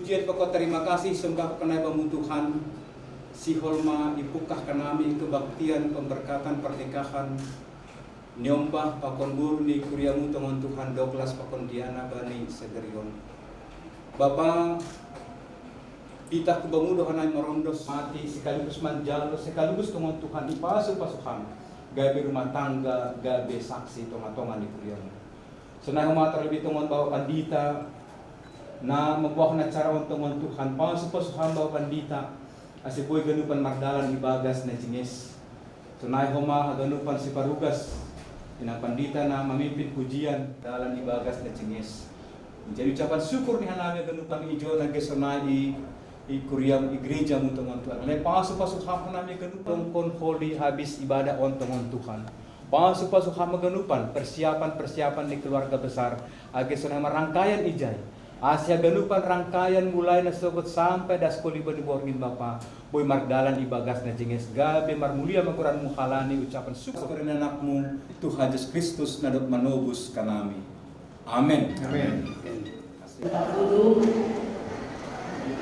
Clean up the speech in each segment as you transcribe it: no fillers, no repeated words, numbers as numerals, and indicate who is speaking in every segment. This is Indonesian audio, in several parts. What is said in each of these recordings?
Speaker 1: Pujian pokok terima kasih sembah penai Tuhan. Si holma ipukah kanami kebaktian pemberkatan pernikahan nyombah pakon buru ni kuriamu tongon Tuhan Douglas pakon Diana Bani Segerion. Bapa kita kebangudo hanai morondos mati sekaligus manjalo sekaligus tongon Tuhan ipasu pasukan gabe rumah tangga gabe saksi tonga-tonga ni kuriamu. Senai umat terlebih tongon bawa pandita na membuah na cara untuk Tuhan pasu pasukan bawa pandita asi boy ganupan magdalan ibagas na jingis. Tunay homa ganupan si parugas inang pandita na mamimpin pujian dalan ibagas na jingis. Menjadi ucapan syukur ni hanami ganupan ijo na gesonai i kuriam igreja untuk Tuhan. Pasu hanami ganupan kon holy habis ibadah untuk Tuhan. Pasu ganupan persiapan di keluarga besar agesonai merangkaian ijai. Asia ganupan rangkaian mulai na sogot sampai das koliba di borgin Bapa boy mardalan ibagas na jengis gabe marmulia maguran mukhalani ucapan syukur karena anakmu Tuhan Yesus Kristus nadot manobus kanami. Amin.
Speaker 2: Amin.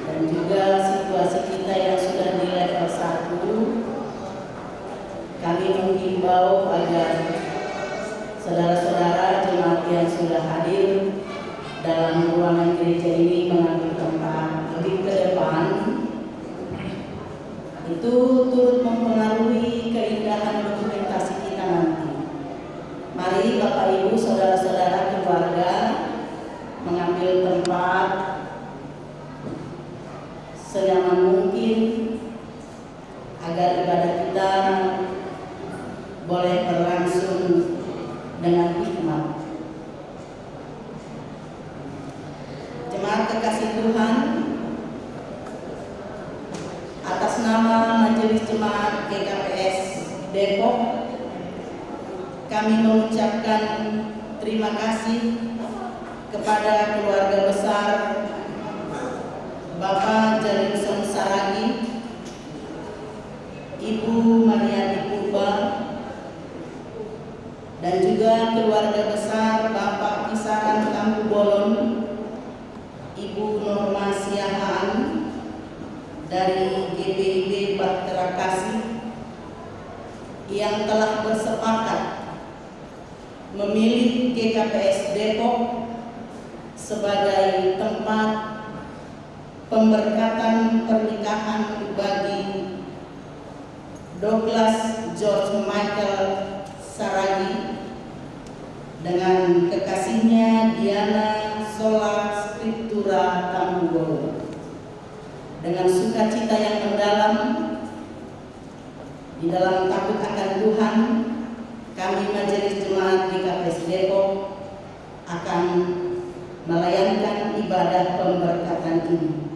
Speaker 2: Dan juga situasi kita yang sudah di level 1, kami menghimbau agar saudara-saudara jemaat yang sudah hadir dalam ruangan gereja ini mengambil tempat lebih ke depan. Itu turut mempengaruhi keindahan dokumentasi kita nanti. Mari Bapak Ibu, saudara-saudara keluarga mengambil tempat senyaman mungkin agar ibadah kita boleh berlangsung dengan hikmat. Jemaat kekasih Tuhan, atas nama Majelis Jemaat GKPS Depok, kami mengucapkan terima kasih kepada keluarga besar Bapak Jalinson Saragi, Ibu Mariati Purba, dan juga keluarga besar Bapak Kisaran Tambu Bolon, Ibu Norma Siahaan dari GPIB Bahtera Kasih yang telah bersepakat memilih GKPS Depok sebagai tempat pemberkatan pernikahan bagi Douglas George Michael Saragi dengan kekasihnya Diana Sola Scriptura Tambugo. Dengan sukacita yang mendalam di dalam takut akan Tuhan, kami Majelis Jemaat GKPS Depok akan melayankan ibadah pemberkatan ini.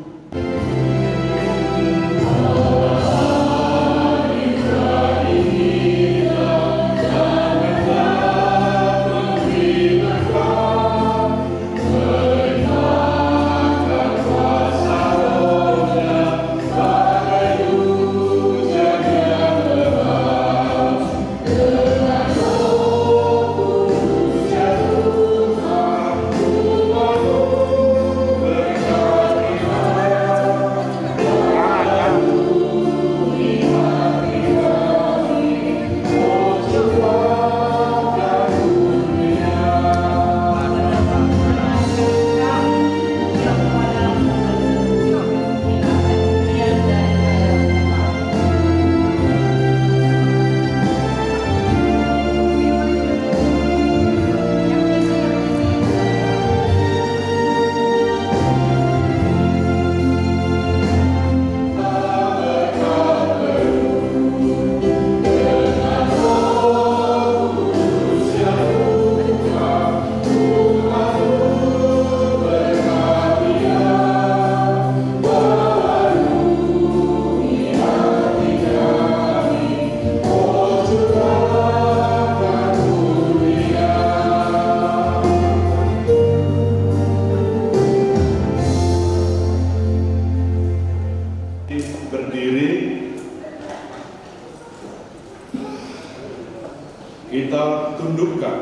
Speaker 3: kita tundukkan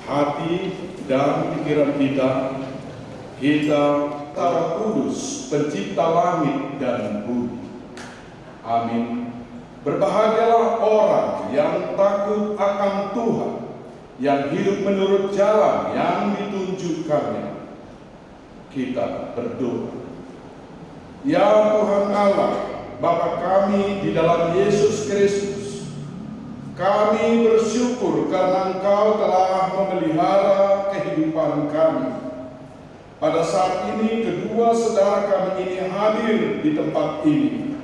Speaker 3: hati dan pikiran kita Roh Kudus, pencipta langit dan bumi. Amin. Berbahagialah orang yang takut akan Tuhan, yang hidup menurut jalan yang ditunjukkannya. Kita berdoa. Ya Tuhan Allah, Bapa kami di dalam Yesus Kristus, kami bersyukur karena Engkau telah memelihara kehidupan kami. Pada saat ini kedua saudara kami ini hadir di tempat ini,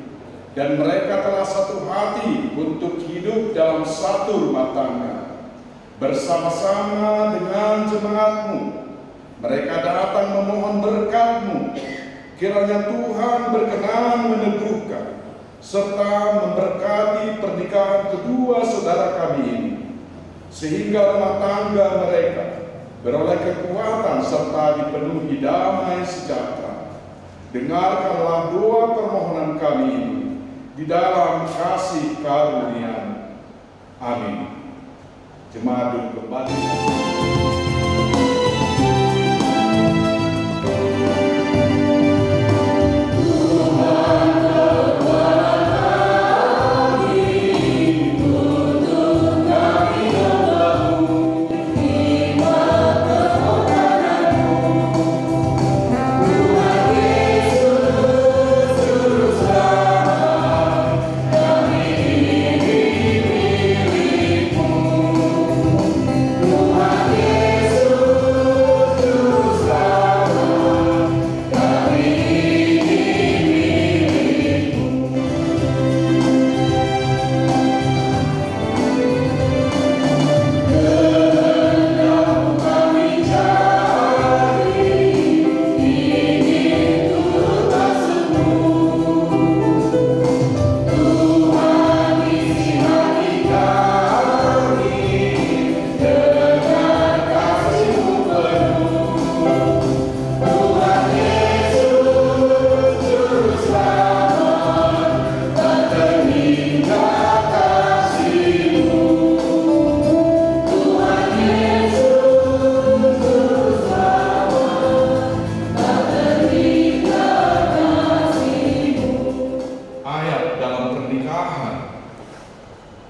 Speaker 3: dan mereka telah satu hati untuk hidup dalam satu rumah tangga. Bersama-sama dengan jemaat-Mu, mereka datang memohon berkat-Mu. Kiranya Tuhan berkenan meneguhkan serta memberkati pernikahan kedua saudara kami ini, sehingga rumah tangga mereka beroleh kekuatan serta dipenuhi damai sejahtera. Dengarkanlah doa permohonan kami ini di dalam kasih karunia. Amin. Jemaat duduk kembali.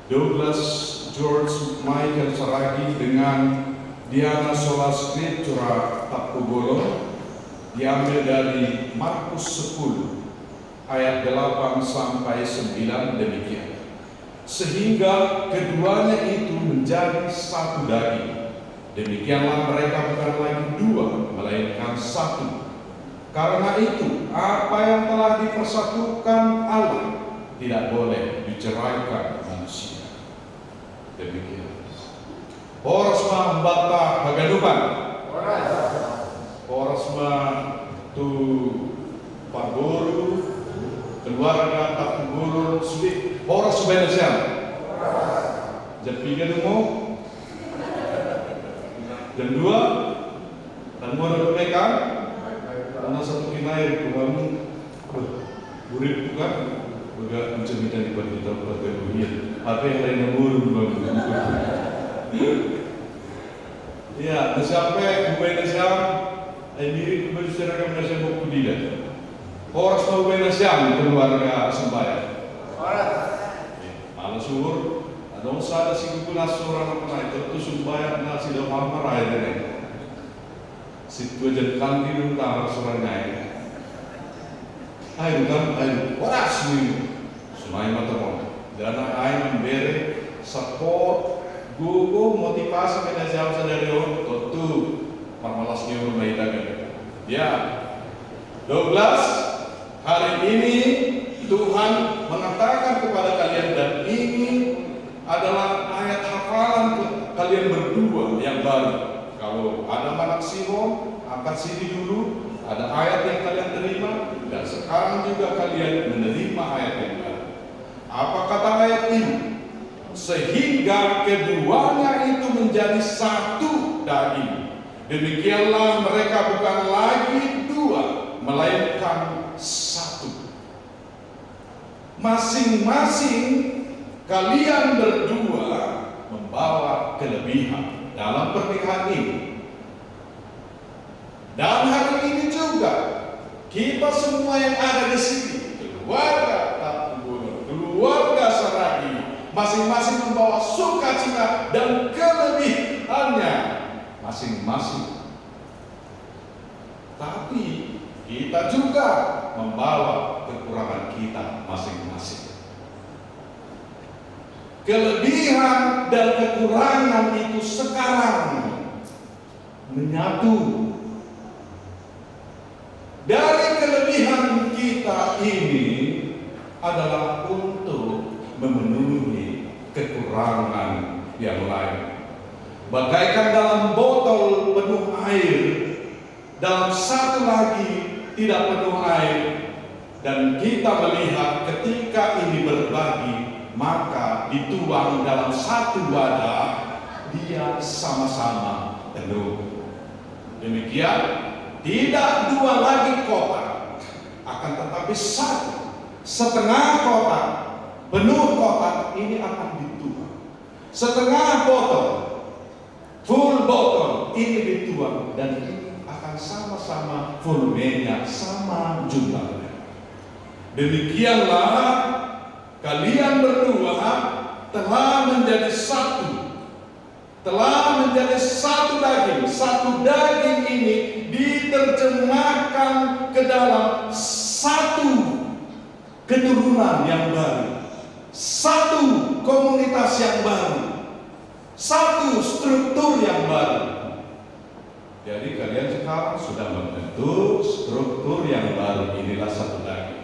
Speaker 3: Douglas George Michael Saragi dengan Diana Sola Scriptura Tapugolo diambil dari Markus 10 ayat 8 sampai 9 demikian. Sehingga keduanya itu menjadi satu daging. Demikianlah mereka bukan lagi dua, melainkan satu. Karena itu, apa yang telah dipersatukan Allah tidak boleh diceraikan manusia. Demikian. Porsma mbata hagadupan. Porsma tu paguru keluarga tak guru sulit. Poros benesiam. Jadi kan mau. Dan dua dan mau mereka karena satu kinair kamu murid bukan juga mencerminkan di kita pada dunia. Apa yang lain nomor bukan. Ya, sampai bukan siam, ini berbicara dengan siapa kudilah. Orang bukan siam keluarga sembahyang. Malah suhur, ada usaha si kunas orang apa itu sembahyang nasi dalam marah ini. Situ jadikan di utara suranya. Ayo kan, ayo waras ni. Semai matang. Dana ayo memberi support, gugu motivasi kepada siapa saja dia. Tentu permalas ni rumah kita kan. Ya, 12 hari ini Tuhan mengatakan kepada kalian dan ini adalah ayat hafalan kalian berdua yang baru. Kalau ada anak Sihon, angkat sini dulu. Ada ayat yang kalian terima dan sekarang juga kalian menerima ayat yang baru. Apa kata ayat ini? Sehingga keduanya itu menjadi satu daging. Demikianlah mereka bukan lagi dua, melainkan satu. Masing-masing kalian berdua membawa kelebihan dalam pernikahan ini. Dan hari ini juga kita semua yang ada di sini, keluarga Tapunggunur, keluarga Saragi, masing-masing membawa sukacita dan kelebihannya masing-masing. Tapi kita juga membawa kekurangan kita masing-masing. Kelebihan dan kekurangan itu sekarang menyatu. Dari kelebihan kita ini adalah untuk memenuhi kekurangan yang lain. Bagaikan dalam botol penuh air, dalam satu lagi tidak penuh air, dan kita melihat ketika ini berbagi, maka dituang dalam satu wadah, dia sama-sama penuh. Demikian, tidak dua lagi kotak, akan tetapi satu. Setengah kotak, penuh kotak ini akan dituang. Setengah botol, full botol ini dituang, dan ini akan sama-sama volumenya, sama jumlahnya. Demikianlah kalian berdua telah menjadi satu, telah menjadi satu daging. Satu daging ini diterjemahkan ke dalam satu keturunan yang baru, satu komunitas yang baru, satu struktur yang baru. Jadi kalian sekarang sudah membentuk struktur yang baru, inilah satu daging.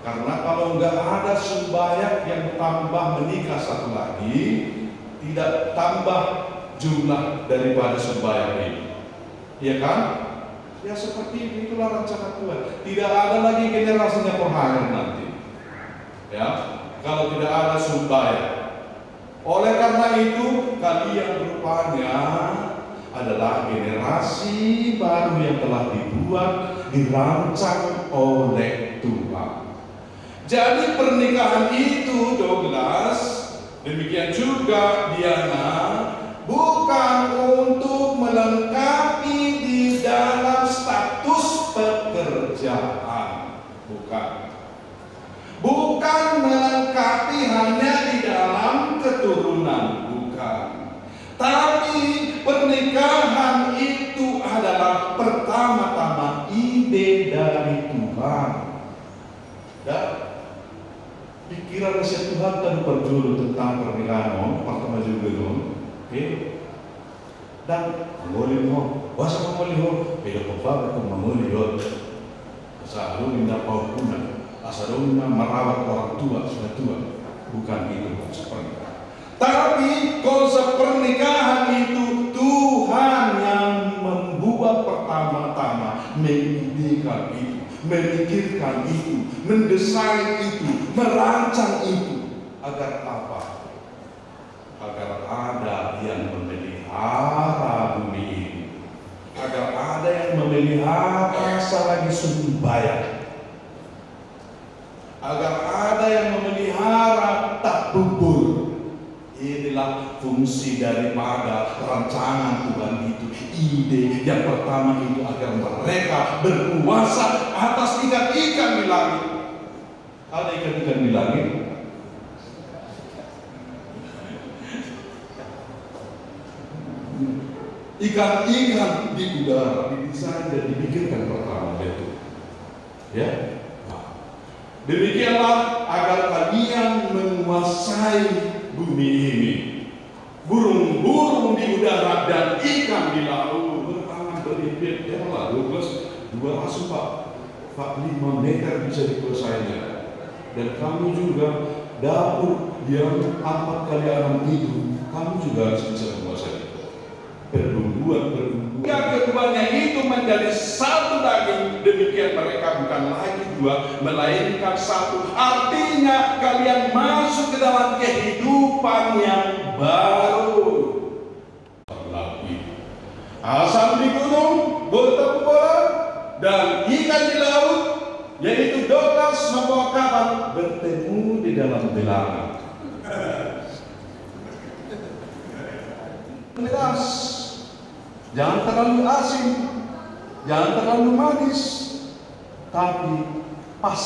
Speaker 3: Karena kalau nggak ada sembahyang yang tambah menikah satu lagi, tidak tambah jumlah daripada sembahyang ini, ya kan? Ya seperti itulah rencana Tuhan. Tidak ada lagi generasinya penghayat nanti, ya, kalau tidak ada sembahyang. Oleh karena itu, kalian rupanya adalah generasi baru yang telah dibuat, dirancang oleh Tuhan. Jadi pernikahan itu, Douglas, demikian juga Diana, bukan untuk melengkapi di dalam status pekerjaan, bukan. Bukan melengkapi hanya di dalam keturunan, bukan. Tapi pernikahan itu adalah pertama-tama ide dari Tuhan. Dan pikiran si Tuhan dan berjuru tentang pernikahan pertama juga dong. Oke. Dan menguli mo, wasa menguli mo, beda papa kung menguli yun. Sa lu minta paupunan, asa lu minta merawat orang tua sudah tua, bukan itu konsep pernikahan. Tapi konsep pernikahan itu Tuhan yang membuat pertama-tama, mengidekan itu, memikirkan itu, mendesain itu, merancang itu, agar apa? Agar ada yang memelihara bumi ini, agar ada yang memelihara selagi sembahyang, agar ada yang memelihara tak bubur. Inilah fungsi daripada rancangan Tuhan itu. Ide yang pertama itu agar mereka berkuasa atas ikan-ikan di langit. Ada ikan-ikan di langit? Ikan-ikan di udara didesain dan dibikinkan pertama itu, ya. Demikianlah agar kalian menguasai bumi ini. Burung-burung di udara dan ikan di laut berangan berimpit. Ya lah, 2 asu Pak 5 meter bisa dikuasainya. Dan kamu juga dapur yang 4 kali alam itu, kamu juga harus bisa menguasai itu. Perburuan. Yang keduanya itu menjadi satu daging. Demikian mereka bukan lagi 2, melainkan satu. Artinya kalian masuk ke dalam kehidupan yang baru. Asam di gunung, bertemu bola, dan ikan di laut, yaitu Douglas membawa kabar bertemu di dalam bilangan. Pedas, jangan terlalu asin, jangan terlalu manis, tapi pas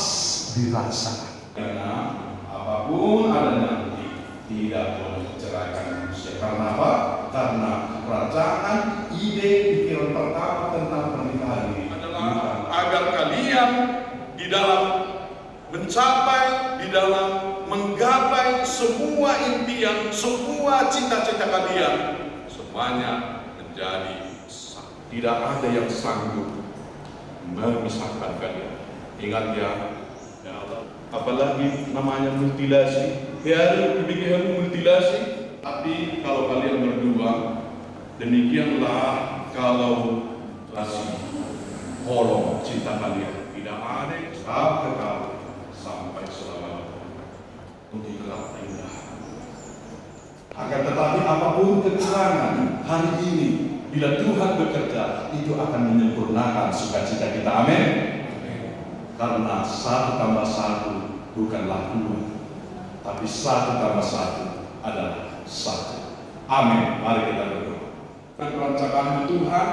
Speaker 3: dirasa. Karena apapun ada nanti tidak boleh menceraikan manusia. Karena apa? Karena kerajaan ide pikiran pertama tentang pernikahan ini adalah agar kalian di dalam mencapai, di dalam menggapai semua impian, semua cita-cita kalian, semuanya menjadi satu. Tidak ada yang sanggup memisahkan kalian. Ingat ya Allah, apalagi namanya mutilasi. Ya, demikian mutilasi. Tapi kalau kalian berdua, demikianlah kalau masih holong cinta kalian tidak ada sampai selama-lamanya. Untuklah indah. Akan tetapi apapun kekurangan hari ini, bila Tuhan bekerja, itu akan menyempurnakan sukacita kita. Amin. Karena 1 tambah 1 bukanlah 2, tapi 1 tambah 1 adalah 1. Amin. Mari kita berdoa. Perancangan Tuhan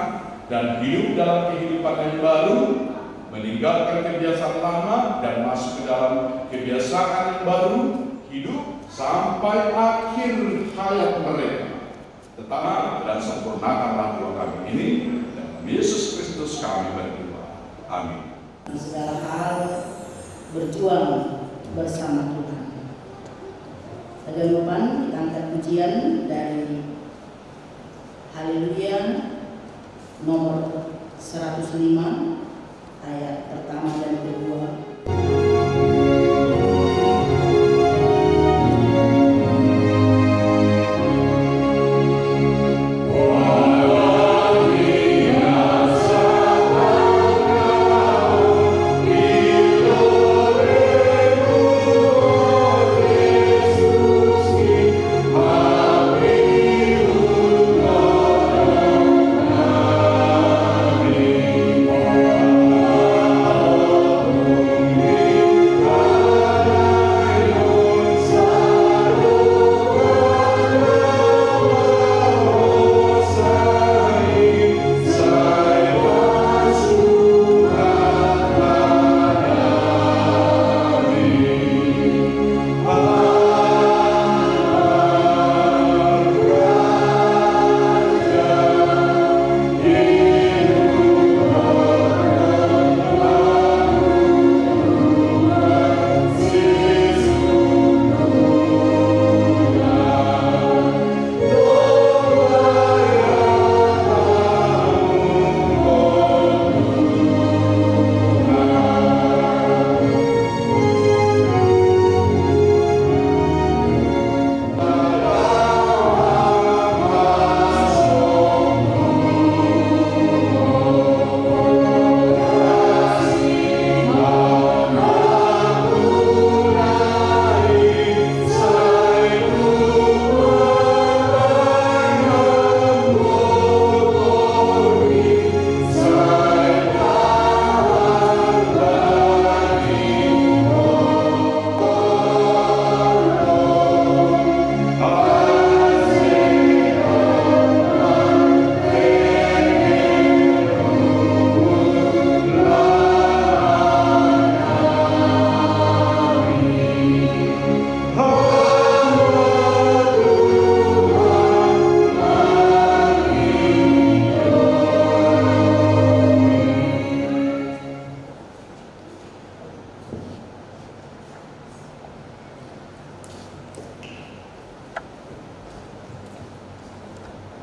Speaker 3: dan hidup dalam kehidupan yang baru, meninggalkan kebiasaan lama dan masuk ke dalam kebiasaan yang baru, hidup sampai akhir hayat mereka. Tetap dan sempurnakanlah doa kami ini, dalam Yesus Kristus kami berdoa. Amin.
Speaker 2: Di segala hal berjuang bersama Tuhan. Pada depan kita angkat pujian dari Haleluya nomor 105 ayat pertama dan kedua.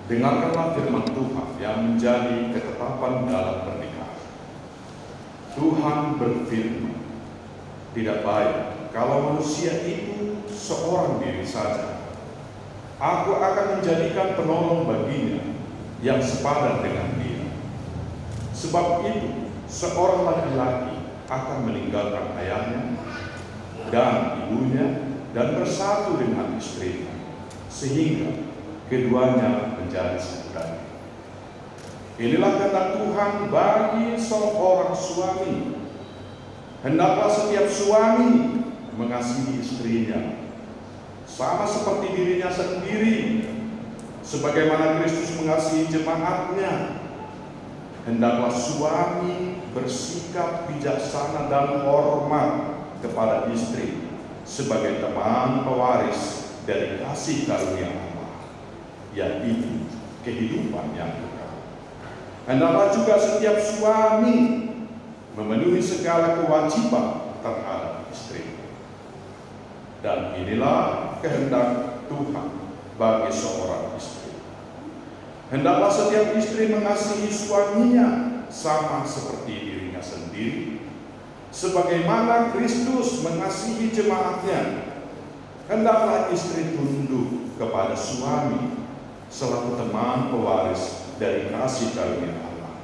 Speaker 3: Dengarkanlah firman Tuhan yang menjadi ketetapan dalam pernikahan. Tuhan berfirman, tidak baik kalau manusia itu seorang diri saja. Aku akan menjadikan penolong baginya yang sepadan dengan dia. Sebab itu, seorang laki-laki akan meninggalkan ayahnya dan ibunya dan bersatu dengan istrinya, sehingga keduanya menjadi satu daging. Inilah kehendak Tuhan bagi seorang suami. Hendaklah setiap suami mengasihi istrinya sama seperti dirinya sendiri, sebagaimana Kristus mengasihi jemaatnya. Hendaklah suami bersikap bijaksana dan hormat kepada istri sebagai teman pewaris dari kasih karunia Allah, yaitu kehidupan yang kekal. Hendaklah juga setiap suami memenuhi segala kewajiban terhadap istri. Dan inilah kehendak Tuhan bagi seorang istri. Hendaklah setiap istri mengasihi suaminya sama seperti dirinya sendiri, sebagaimana Kristus mengasihi jemaatnya. Hendaklah istri tunduk kepada suami selaku teman pewaris dari kasih karunia Allah,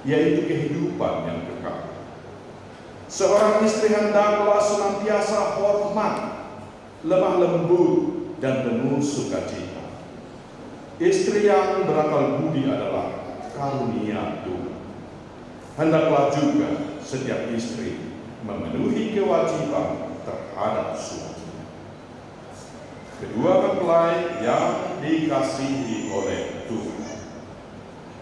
Speaker 3: yaitu kehidupan yang kekal. Seorang istri hendaklah senantiasa hormat, lemah lembut, dan penuh sukacita. Istri yang berakal budi adalah karunia Tuhan. Hendaklah juga setiap istri memenuhi kewajiban terhadap suami. Kedua mempelai yang dikasihi oleh Tuhan.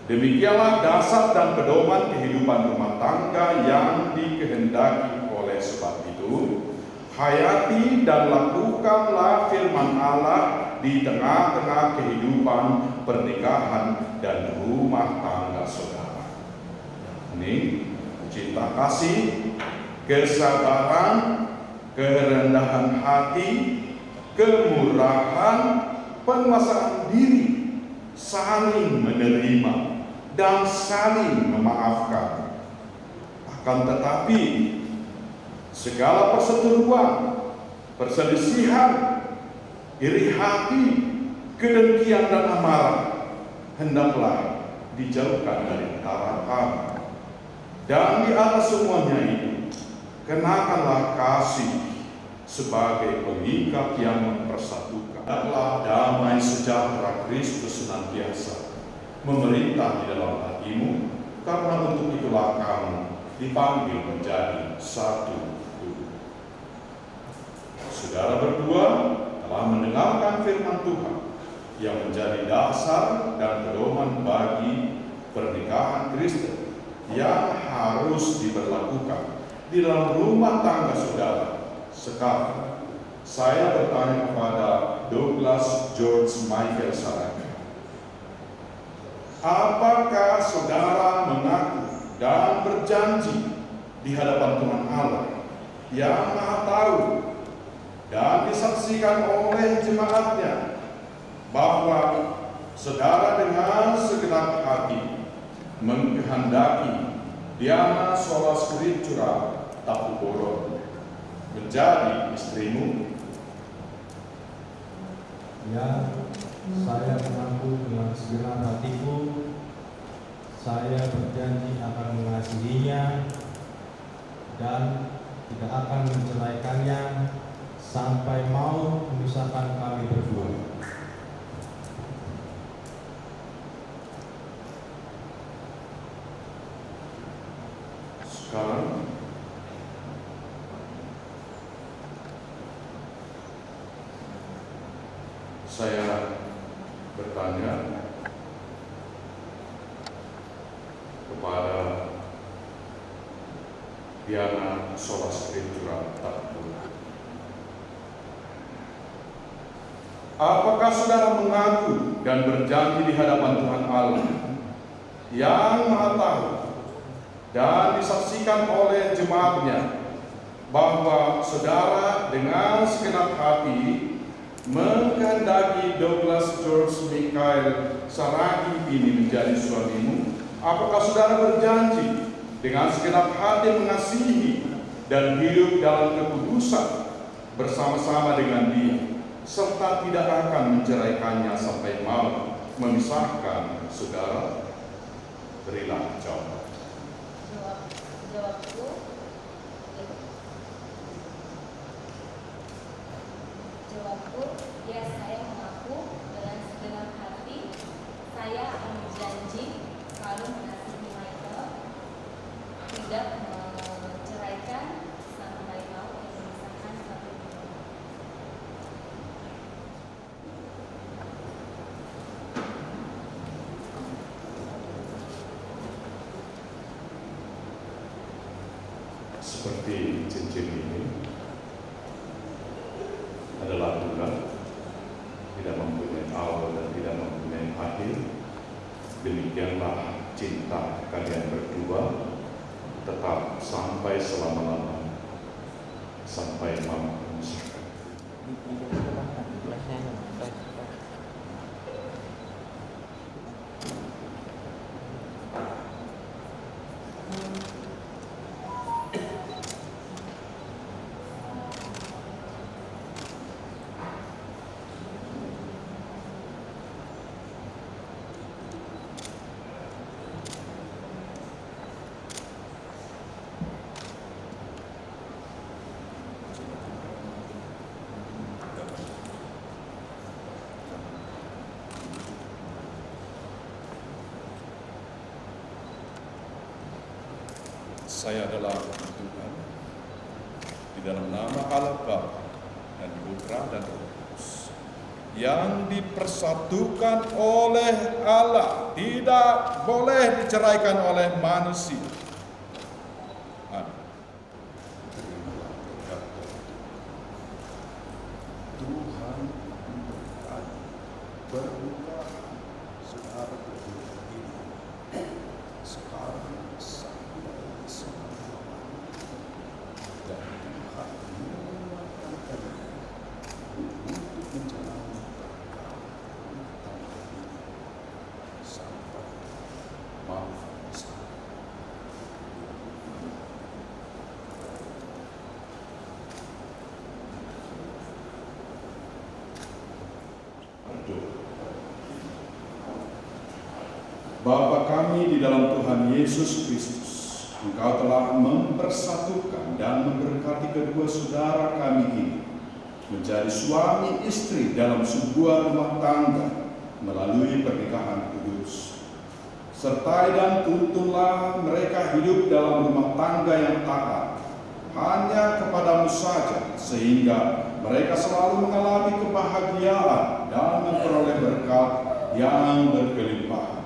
Speaker 3: Demikianlah dasar dan pedoman kehidupan rumah tangga yang dikehendaki. Oleh sebab itu, hayati dan lakukanlah firman Allah di tengah-tengah kehidupan pernikahan dan rumah tangga saudara. Ini cinta kasih, kesabaran, kerendahan hati, kemurahan, penguasaan diri, saling menerima, dan saling memaafkan. Akan tetapi, segala perseteruan, perselisihan, iri hati, kedengkian, dan amarah hendaklah dijauhkan dari antara kamu. Dan di atas semuanya itu, kenakanlah kasih sebagai pengikat yang mempersatukan. Hendaklah damai sejahtera Kristus senantiasa memerintah di dalam hatimu, karena untuk itulah kamu dipanggil menjadi satu tubuh. Saudara berdua telah mendengarkan firman Tuhan yang menjadi dasar dan pedoman bagi pernikahan Kristen yang harus diberlakukan di dalam rumah tangga saudara. Sekarang saya bertanya kepada Douglas George Michael Saraki, apakah saudara mengaku dan berjanji di hadapan Tuhan Allah yang Maha Tahu dan disaksikan oleh jemaatnya bahwa saudara dengan segenap hati mengkehendaki Diana Sola Scriptura Tapukoro menjadi istrimu?
Speaker 4: Ya, saya mengaku dengan segenap hatiku. Saya berjanji akan mengasihinya dan tidak akan menceraikannya sampai mau memisahkan kami berdua.
Speaker 3: Sekarang saya bertanya kepada Diana Sola Scriptura Tapukoro, apakah saudara mengaku dan berjanji di hadapan Tuhan Allah yang Maha Tahu dan disaksikan oleh jemaatnya bahwa saudara dengan segenap hati mengkehendaki Douglas George Michael Saraki ini menjadi suamimu? Apakah saudara berjanji dengan segenap hati mengasihi dan hidup dalam kekudusan bersama-sama dengan dia, serta tidak akan menceraikannya sampai mau memisahkan saudara? Berilah jawaban.
Speaker 5: Jawabku, ya, saya mengaku dengan segenap hati. Saya akan berjanji selalu mengasihi Michael, tidak menceraikan sampai mau memisahkan satu dua.
Speaker 3: seperti cincin ini adalah bulan, tidak mempunyai awal dan tidak mempunyai akhir. Demikianlah cinta kalian berdua tetap sampai selama-lamanya, sampai malam memisahkan. Saya adalah Tuhan, di dalam nama Allah Bapa dan Putra dan Roh Kudus, yang dipersatukan oleh Allah, tidak boleh diceraikan oleh manusia. Amin.
Speaker 6: Tuhan memberkati berbuka saudara berdua ini sekarang sampai selama-lamanya, dan Tuhan menguatkan kalian untuk menjalani perkara tangga ini sampai masa.
Speaker 3: Bapa kami di dalam Tuhan Yesus Kristus, Engkau telah mempersatukan dan memberkati kedua saudara kami ini menjadi suami istri dalam sebuah rumah tangga melalui pernikahan kudus. Sertai dan tuntunlah mereka hidup dalam rumah tangga yang taat hanya kepadamu saja, sehingga mereka selalu mengalami kebahagiaan dan memperoleh berkat yang berkelimpahan.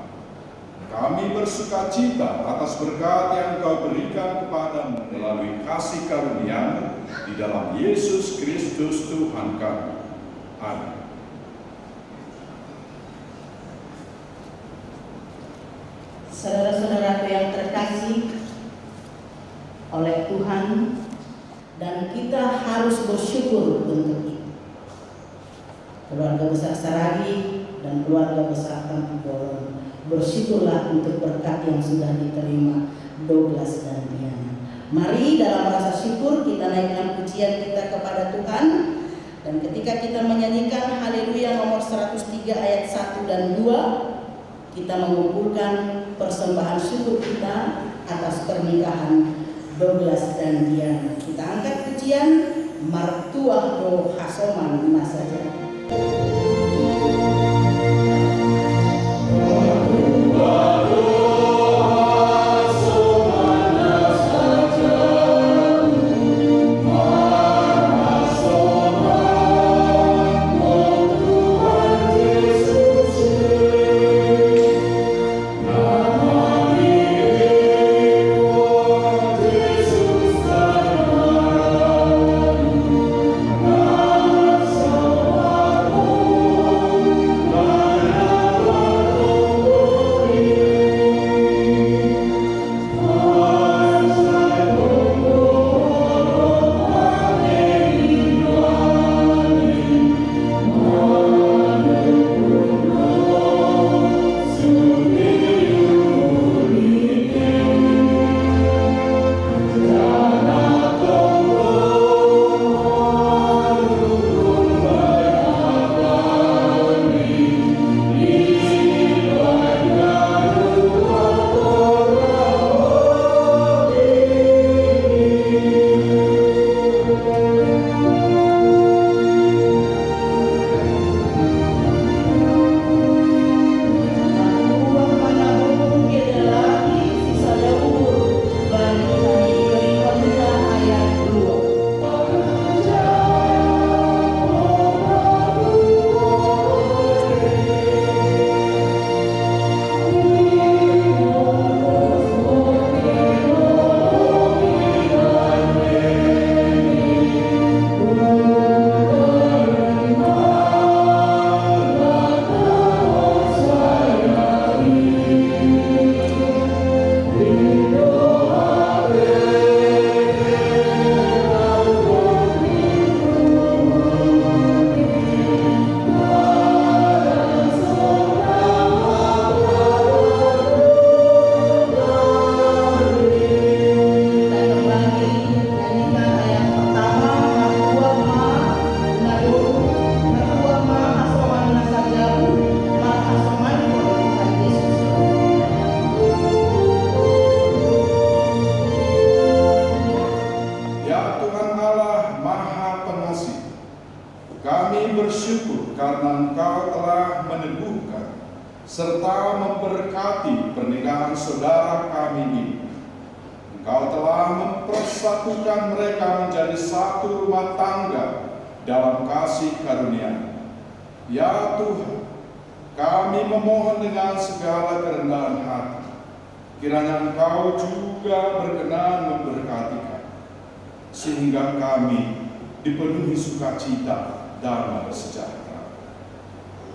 Speaker 3: Kami bersuka cita atas berkat yang Engkau berikan kepada melalui kasih karunia di dalam Yesus Kristus Tuhan kami. Amin.
Speaker 2: Saudara-saudaraku yang terkasih oleh Tuhan, dan kita harus bersyukur untuk itu. Keluarga besar Saragi dan keluarga besar Kampung Bolon, bersyukurlah untuk berkat yang sudah diterima Douglas dan Diana. Mari dalam rasa syukur kita naikkan pujian kita kepada Tuhan. Dan ketika kita menyanyikan Haleluya nomor 103 ayat 1 dan 2, kita mengumpulkan persembahan syukur kita atas pernikahan Douglas dan Diana. Kita angkat pujian Martuah Do Hasoman masa saja.
Speaker 7: Oh
Speaker 3: karena Engkau telah meneguhkan serta memberkati pernikahan saudara kami ini. Engkau telah mempersatukan mereka menjadi satu rumah tangga dalam kasih karunia. Ya Tuhan, kami memohon dengan segala kerendahan hati, kiranya Engkau juga berkenan memberkati kami, sehingga kami dipenuhi sukacita, damai sejahtera.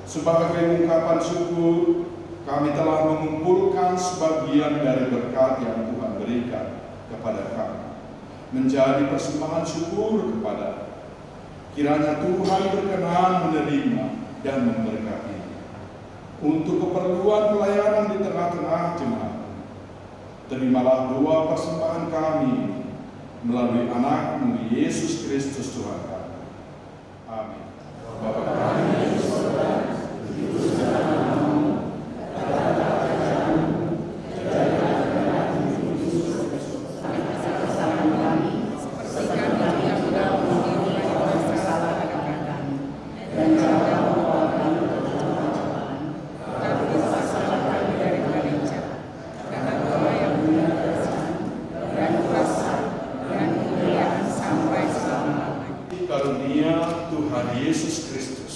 Speaker 3: Sebagai ungkapan syukur, kami telah mengumpulkan sebagian dari berkat yang Tuhan berikan kepada kami, menjadi persembahan syukur kepada. Kiranya Tuhan berkenan menerima dan memberkati untuk keperluan pelayanan di tengah-tengah jemaat. Terimalah doa persembahan kami melalui anak-Mu Yesus Kristus Tuhan kami. Amin. Bapa kami yang di surga, dikuduskanlah namamu, katakanlah kerajaan-Mu, jadilah kehendakmu di surga. Kesalahan kami, seperti kami yang mengampuni orang bersalah kepada kami, dan jangan membawa kami ke dalam pencobaan, tapi bebaskanlah kami dari malinca. Karena Engkau yang punya kerajaan dan kuasa dan kemuliaan sampai selama-lamanya. Karunia Tuhan Yesus Kristus,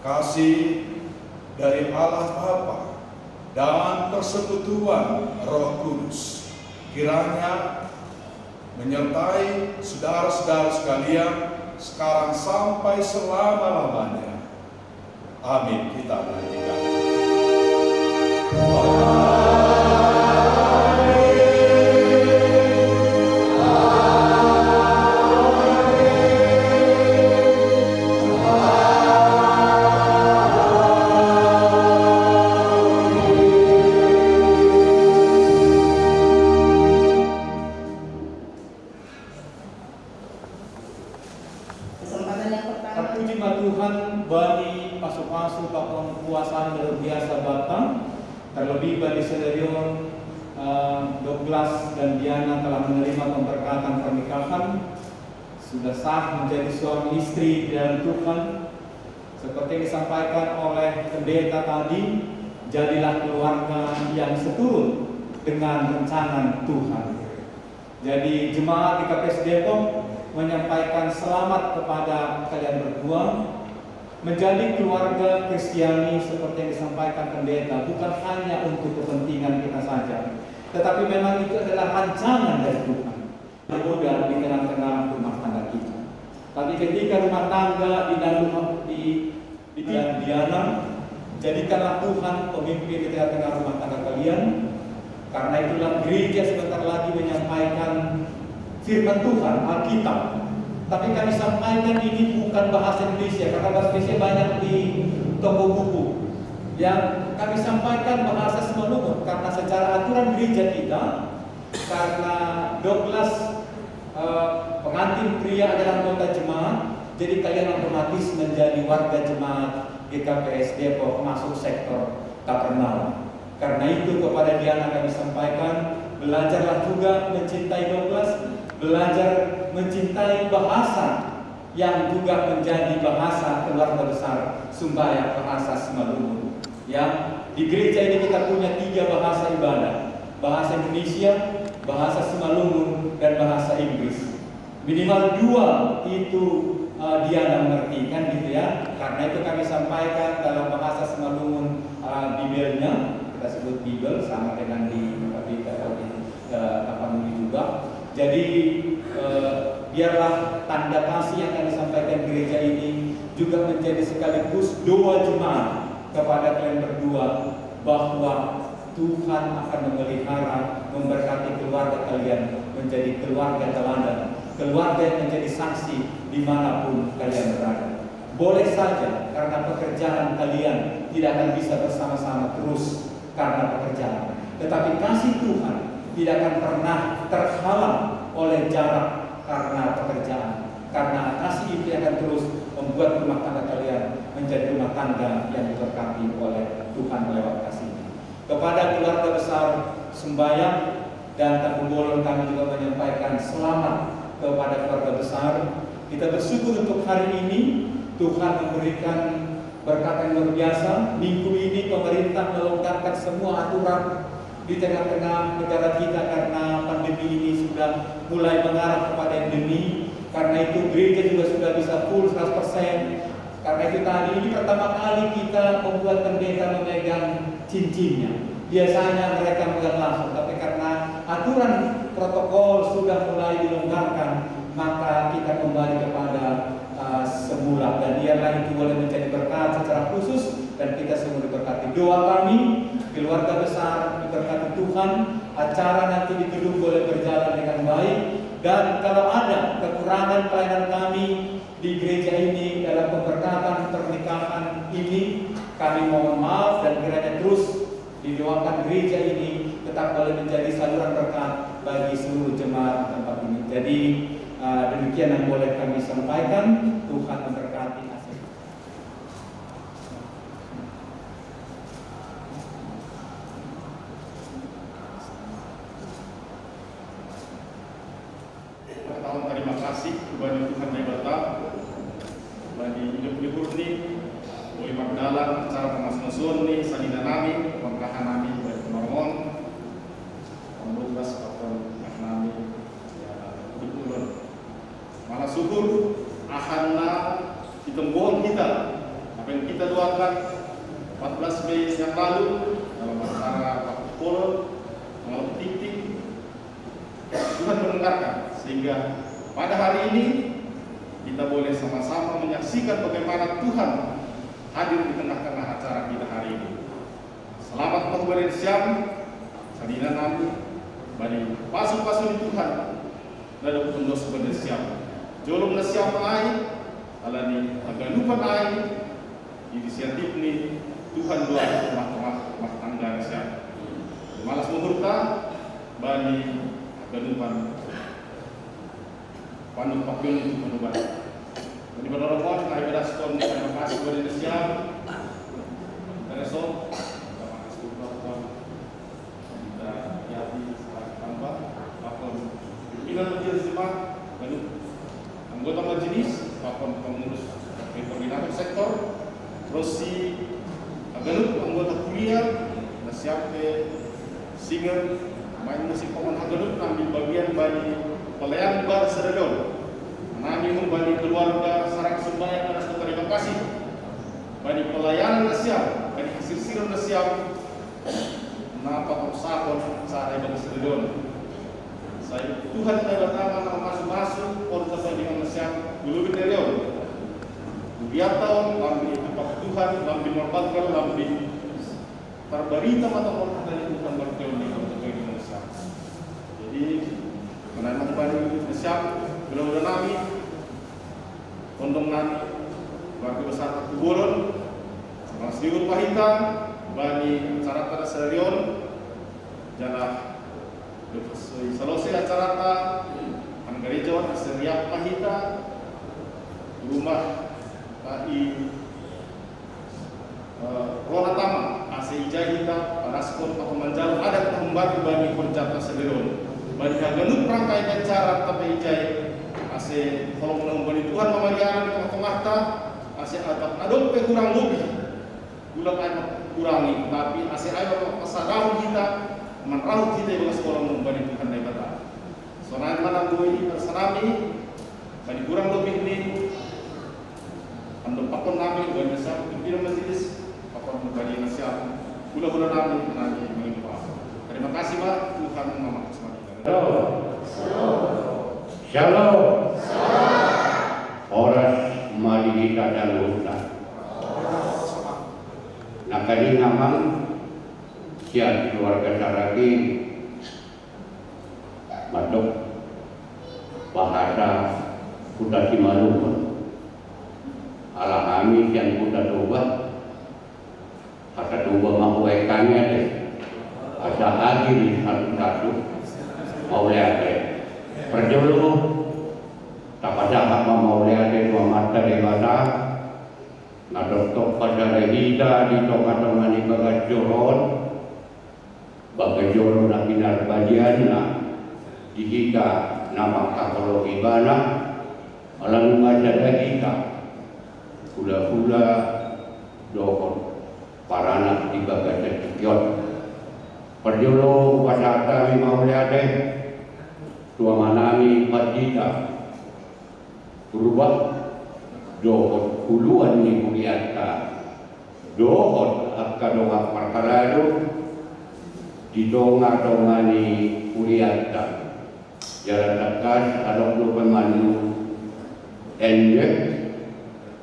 Speaker 3: kasih dari Allah Bapa dan persekutuan Roh Kudus kiranya menyertai saudara-saudara sekalian sekarang sampai selama-lamanya. Amin. Kita nyanyikan.
Speaker 2: Kesempatan yang pertama.
Speaker 1: Terpuji Tuhan bagi pasu-pasu penguasaan luar biasa Batam, terlebih bagi Senerion Douglas dan Diana telah menerima pemberkatan pernikahan, sudah sah menjadi suami istri dan Tuhan. Seperti yang disampaikan oleh pendeta tadi, jadilah keluarga yang seturut dengan rencana Tuhan. Jadi jemaat di KPS Depok menyampaikan selamat kepada kalian berdua menjadi keluarga Kristiani seperti yang disampaikan pendeta, bukan hanya untuk kepentingan kita saja, tetapi memang itu adalah rancangan dari Tuhan. Mudah di tengah-tengah rumah tangga kita. Tapi ketika rumah tangga di Diana, jadikanlah Tuhan pemimpin di tengah-tengah rumah tangga kalian. Karena itulah gereja sebentar lagi menyampaikan firman Tuhan, Alkitab. Tapi kami sampaikan ini bukan bahasa Indonesia, karena bahasa Indonesia banyak di toko buku. Yang kami sampaikan bahasa Semalungun, karena secara aturan gereja kita, karena Douglas pengantin pria adalah anggota jemaat, jadi kalian otomatis menjadi warga jemaat GKPS Depok masuk sektor Kapernaum. Karena itu kepada Diana kami sampaikan, belajarlah juga mencintai Douglas, belajar mencintai bahasa yang juga menjadi bahasa keluarga besar Sumbayak, bahasa Semalungun. Ya, di gereja ini kita punya 3 bahasa ibadah: bahasa Indonesia, bahasa Semalungun, dan bahasa Inggris. Minimal 2 itu Diana mengerti, kan gitu ya. Karena itu kami sampaikan dalam bahasa Semalungun Bibelnya, kita sebut Bibel sama dengan di Tapanuli juga. Jadi biarlah tanda kasih yang akan disampaikan gereja ini juga menjadi sekaligus doa jemaat kepada kalian berdua, bahwa Tuhan akan memelihara, memberkati keluarga kalian menjadi keluarga teladan, keluarga yang menjadi saksi dimanapun kalian berada. Boleh saja karena pekerjaan kalian tidak akan bisa bersama-sama terus karena pekerjaan, tetapi kasih Tuhan tidak akan pernah terhalang oleh jarak karena pekerjaan. Karena kasih itu akan terus membuat rumah tangga kalian menjadi rumah tangga yang diberkati oleh Tuhan lewat kasih. Kepada keluarga besar Sembayang dan Tabung Bolon kami juga menyampaikan selamat kepada keluarga besar. Kita bersyukur untuk hari ini Tuhan memberikan berkat yang luar biasa. Minggu ini pemerintah melonggarkan semua aturan di tengah-tengah negara kita karena pandemi ini sudah mulai mengarah kepada endemi. Karena itu gereja juga sudah bisa full 100%. Karena itu tadi ini pertama kali kita membuat pendeta memegang cincinnya. Biasanya mereka memegang langsung, tapi karena aturan protokol sudah mulai dilonggarkan, maka kita kembali kepada semula. Dan biarlah itu boleh menjadi berkat secara khusus dan kita semua diberkati. Doa kami, keluarga besar diberkati Tuhan, acara nanti di gedung boleh berjalan dengan baik. Dan kalau ada kekurangan pelayanan kami di gereja ini dalam pemberkatan pernikahan ini, kami mohon maaf dan kiranya terus didoakan gereja ini tetap boleh menjadi saluran berkat bagi seluruh jemaat tempat ini. Jadi demikian yang boleh kami sampaikan. Tuhan memberkati.
Speaker 3: Terima kasih kepada Tuhan yang berkat, bagi hidup libur ini, boleh magdalang cara pemas-masun ni salina nami, pemberkahan nami bagi penormon, pembukas kapal nami, hidup ulun. Malah syukur ahanna ditembuhan kita, apa yang kita doakan 14 Mei yang lalu dalam acara Pak Polo, malam titik, Tuhan mendengarkan sehingga pada hari ini kita boleh sama-sama menyaksikan bagaimana Tuhan hadir di tengah-tengah acara kita hari ini. Selamat mengucapkan siam, salina nami, bagi pasu-pasu di Tuhan, dan pendos sebenarnya siam. Jolong na siam ay, alani aganupan ay, inisiatif ni Tuhan doa rumah tangga siam. Malas menghurta, bagi aganupan Pandu Pakun itu menubah. Jadi penolongan kami berasal terima kasih kepada Indonesia. Tereso, terima kasih kepada kita Yati tambah Pakun. Pimpinan majelis jemaat, lalu anggota majelis, Pakun pengurus koordinator sektor, terus si aganup anggota kuliah, nasiapke singer, main musik Pakun aganup ambil bagian bagi pelayan bar Seredon. Nami membani keluarga sarang sembahyang atas terima kasih. Bani pelayanan nasiap, bani hasil siram nasiap. Napa usahakan cara bagi Seredon. Saya Tuhan saya pertama nama masuk-masuk orang saya dengan nasiap dulu bintelion. Biar tahun lambi tempat Tuhan, lambi merbatkan, lambi terberita mata orang dari Tuhan berteori dengan nasiap. Jadi menanam bani nasiap, mudah-mudahan nami, kondom nami, keluarga besar Kuburon, Mas Diur Pahita, bani acara pada Serion, jalan selesai acara ta, Anggarejo, Seriak Pahita, rumah KI Rona Tama, AC Ijahita, Paraskon, Pakumanjal, ada kembali bani Konjata Serion. Bagi ganut rangkaian acara tapi ijai ase kalau menembani Tuhan memariaran di tengah-tengah ta ase adong pe kurang lebih gula kayak kurangi tapi ase ayo pasadaw kita manrahu kita bagi sekolah menembani Tuhan dari kata soalnya mana gue terserami bagi kurang lebih ini ando pakon nami gue bisa pimpinan majelis pakon membagi nasihat gula-gula nami menagi melimpah. Terima kasih Pak, Tuhan memampu semua.
Speaker 7: Shalom. Oras malihita dan luta. Nakani namang siya keluarga saragi madok bahasa kuda simalungun. Ala kami yang kuda doba kata doba mahuekannya deh. Ada lagi satu-satu mau lihat perjulu tak pada apa mau lihat dua mata dewasa ngadok pada rehida di tongkat-tongkat di bagat joron bagat joron nak binar bagian nak dihika nama kakologi bana malam ada kita hula-hula dohon para anak di bagasi kiot. Perjolo wasata mi mauliade tua manami padita berubah dohon huluan ni kuliata dohon akadonga perkarado di donga-dongani kuliata jalan tekas adok lu pemanu ende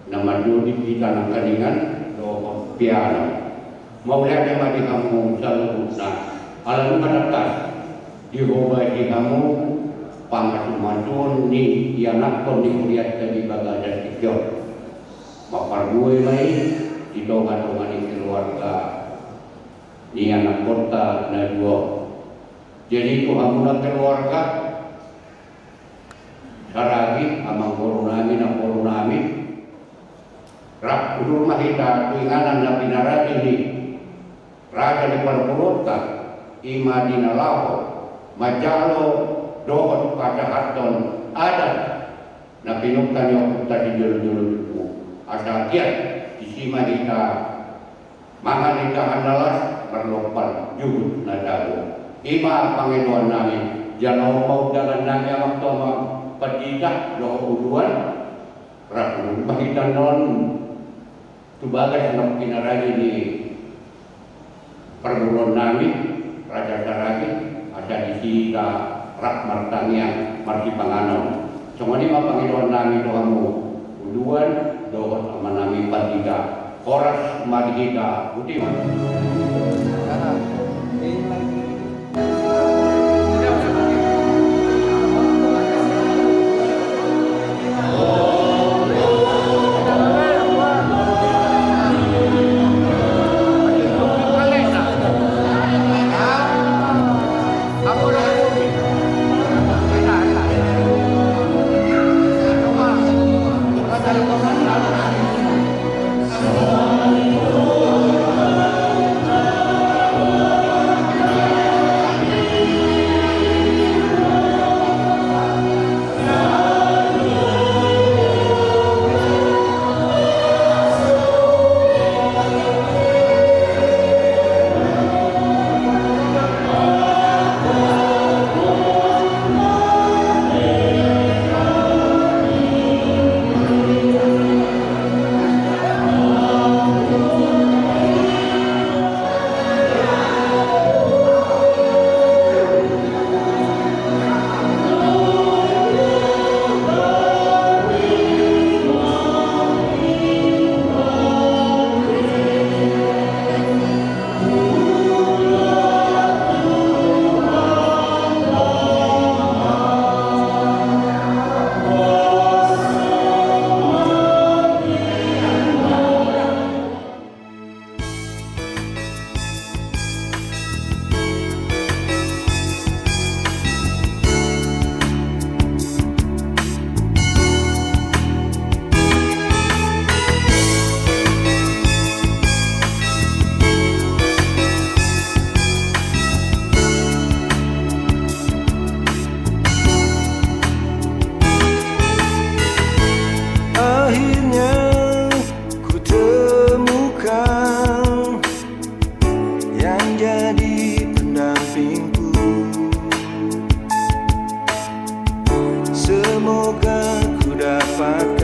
Speaker 7: nama dudi kita nak kaningan dohon piano mau lihat yang mati kamu selalu alam tekas di bawah di kamu pangasumatun ni yang nak kon di kuliata di bagada tikiot bakar gue mai di donga-dongani keluarga ni anak kota na dua. Jadi itu amunah keluarga saragi amang korunami na korunami rak rumah kita tuinganan na pinarati ni raja di Parpurota ima dinalaho majalo dohon pada haton adat na pinuktan yung kita di julu-julu asa kiat isima kita mangan kita handalas berlopan jubut nadago ima Panginoon namin jangan mau dalam namin ang tomang patidak loho uduan rakun bahitan non tubagas ng pinarali ni perguruan namin Raja Saragi ada di sini rak martangnya marti panganon cuma ni Panginoon namin dohamu uduan dohon ama namin patidak Horas Madhita Putih.
Speaker 8: Semoga ku dapat